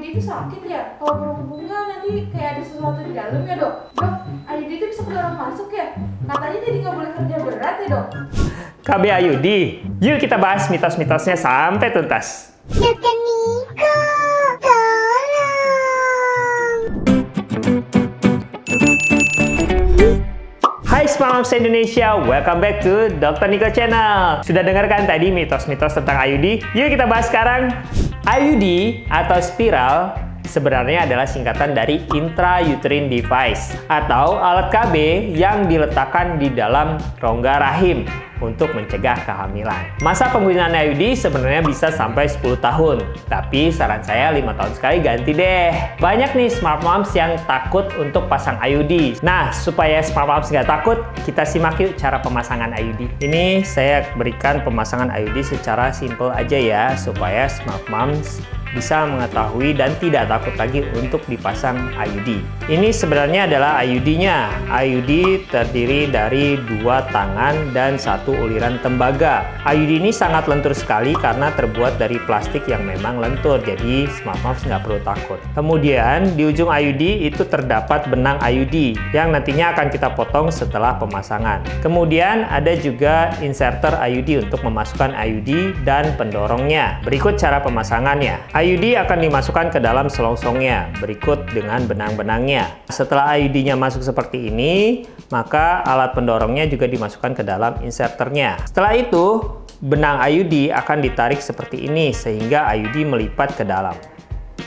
itu sakit ya? Kalau berhubungan nanti kayak ada sesuatu di dalam ya dok? Dok, IUD itu bisa kedorong masuk ya? Katanya jadi nggak boleh kerja berat ya dok? KB IUD, yuk kita bahas mitos-mitosnya sampai tuntas. Dokter Niko, tolong. Hai Smart Moms Indonesia, welcome back to Dr. Niko Channel. Sudah dengarkan tadi mitos-mitos tentang IUD? Yuk kita bahas sekarang. IUD atau spiral sebenarnya adalah singkatan dari intrauterine device atau alat KB yang diletakkan di dalam rongga rahim untuk mencegah kehamilan. Masa penggunaan IUD sebenarnya bisa sampai 10 tahun, tapi saran saya 5 tahun sekali ganti deh. Banyak nih Smart Moms yang takut untuk pasang IUD. Nah, supaya Smart Moms nggak takut, kita simak yuk cara pemasangan IUD. Ini saya berikan pemasangan IUD secara simple aja ya, supaya Smart Moms bisa mengetahui dan tidak takut lagi untuk dipasang IUD. Ini sebenarnya adalah IUD-nya. IUD terdiri dari 2 tangan dan 1 uliran tembaga. IUD ini sangat lentur sekali karena terbuat dari plastik yang memang lentur, jadi Smart Moms nggak perlu takut. Kemudian di ujung IUD itu terdapat benang IUD yang nantinya akan kita potong setelah pemasangan. Kemudian ada juga inserter IUD untuk memasukkan IUD dan pendorongnya. Berikut cara pemasangannya. IUD akan dimasukkan ke dalam selongsongnya, berikut dengan benang-benangnya. Setelah IUD-nya masuk seperti ini, maka alat pendorongnya juga dimasukkan ke dalam inserternya. Setelah itu, benang IUD akan ditarik seperti ini, sehingga IUD melipat ke dalam.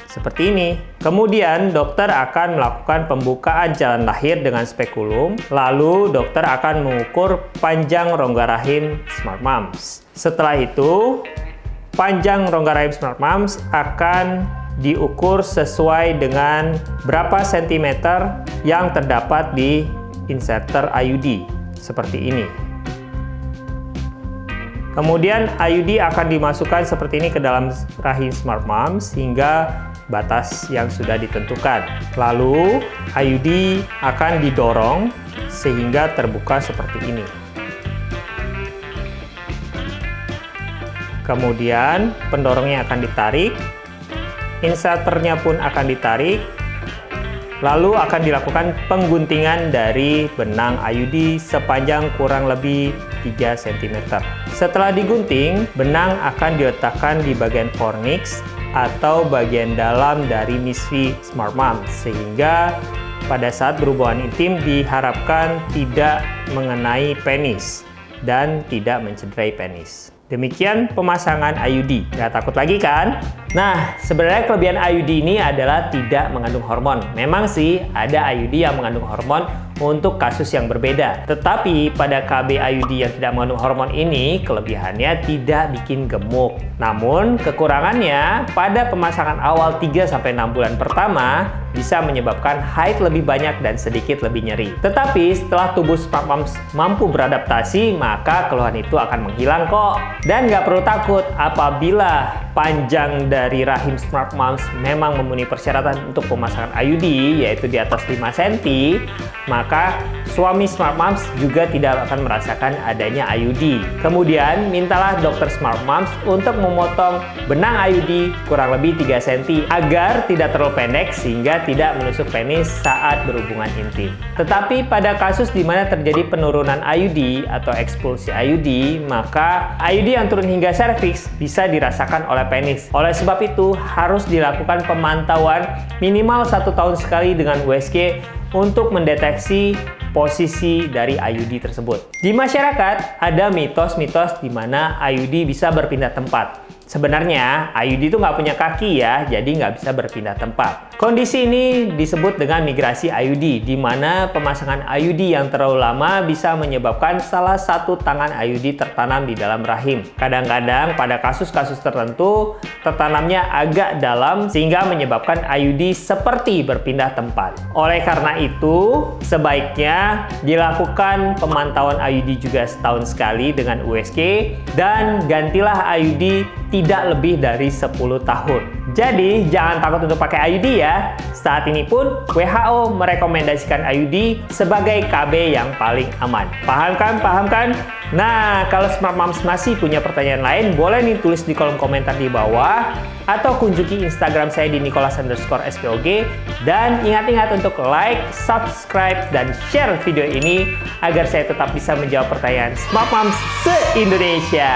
Seperti ini. Kemudian, dokter akan melakukan pembukaan jalan lahir dengan spekulum, lalu dokter akan mengukur panjang rongga rahim Smart Moms. Setelah itu, panjang rongga rahim Smart Moms akan diukur sesuai dengan berapa sentimeter yang terdapat di inserter IUD, seperti ini. Kemudian IUD akan dimasukkan seperti ini ke dalam rahim Smart Moms hingga batas yang sudah ditentukan. Lalu IUD akan didorong sehingga terbuka seperti ini. Kemudian pendorongnya akan ditarik, inserternya pun akan ditarik, lalu akan dilakukan pengguntingan dari benang IUD sepanjang kurang lebih 3 cm. Setelah digunting, benang akan diletakkan di bagian fornix atau bagian dalam dari misfi Smart Moms, sehingga pada saat berhubungan intim diharapkan tidak mengenai penis dan tidak mencederai penis. Demikian pemasangan IUD. Nggak takut lagi kan? Nah, sebenarnya kelebihan IUD ini adalah tidak mengandung hormon. Memang sih ada IUD yang mengandung hormon untuk kasus yang berbeda. Tetapi pada KB IUD yang tidak mengandung hormon ini, kelebihannya tidak bikin gemuk. Namun, kekurangannya pada pemasangan awal 3-6 bulan pertama bisa menyebabkan haid lebih banyak dan sedikit lebih nyeri. Tetapi setelah tubuh Smart Moms mampu beradaptasi, maka keluhan itu akan menghilang kok. Dan nggak perlu takut apabila panjang dari rahim Smart Moms memang memenuhi persyaratan untuk pemasangan IUD, yaitu di atas 5 cm, maka suami Smart Moms juga tidak akan merasakan adanya IUD. Kemudian, mintalah dokter Smart Moms untuk memotong benang IUD kurang lebih 3 cm agar tidak terlalu pendek sehingga tidak menusuk penis saat berhubungan intim. Tetapi pada kasus di mana terjadi penurunan IUD atau ekspulsi IUD, maka IUD yang turun hingga serviks bisa dirasakan oleh penis. Oleh sebab itu, harus dilakukan pemantauan minimal 1 tahun sekali dengan USG untuk mendeteksi posisi dari IUD tersebut. Di masyarakat, ada mitos-mitos di mana IUD bisa berpindah tempat. Sebenarnya, IUD itu nggak punya kaki ya, jadi nggak bisa berpindah tempat. Kondisi ini disebut dengan migrasi IUD, di mana pemasangan IUD yang terlalu lama bisa menyebabkan salah satu tangan IUD tertanam di dalam rahim. Kadang-kadang pada kasus-kasus tertentu, tertanamnya agak dalam sehingga menyebabkan IUD seperti berpindah tempat. Oleh karena itu, sebaiknya dilakukan pemantauan IUD juga setahun sekali dengan USG, dan gantilah IUD tidak lebih dari 10 tahun. Jadi, jangan takut untuk pakai IUD ya. Saat ini pun, WHO merekomendasikan IUD sebagai KB yang paling aman. Paham kan? Paham kan? Nah, kalau Smart Moms masih punya pertanyaan lain, boleh nih tulis di kolom komentar di bawah, atau kunjungi Instagram saya di Nicholas_SPOG. Dan ingat-ingat untuk like, subscribe, dan share video ini agar saya tetap bisa menjawab pertanyaan Smart Moms se-Indonesia.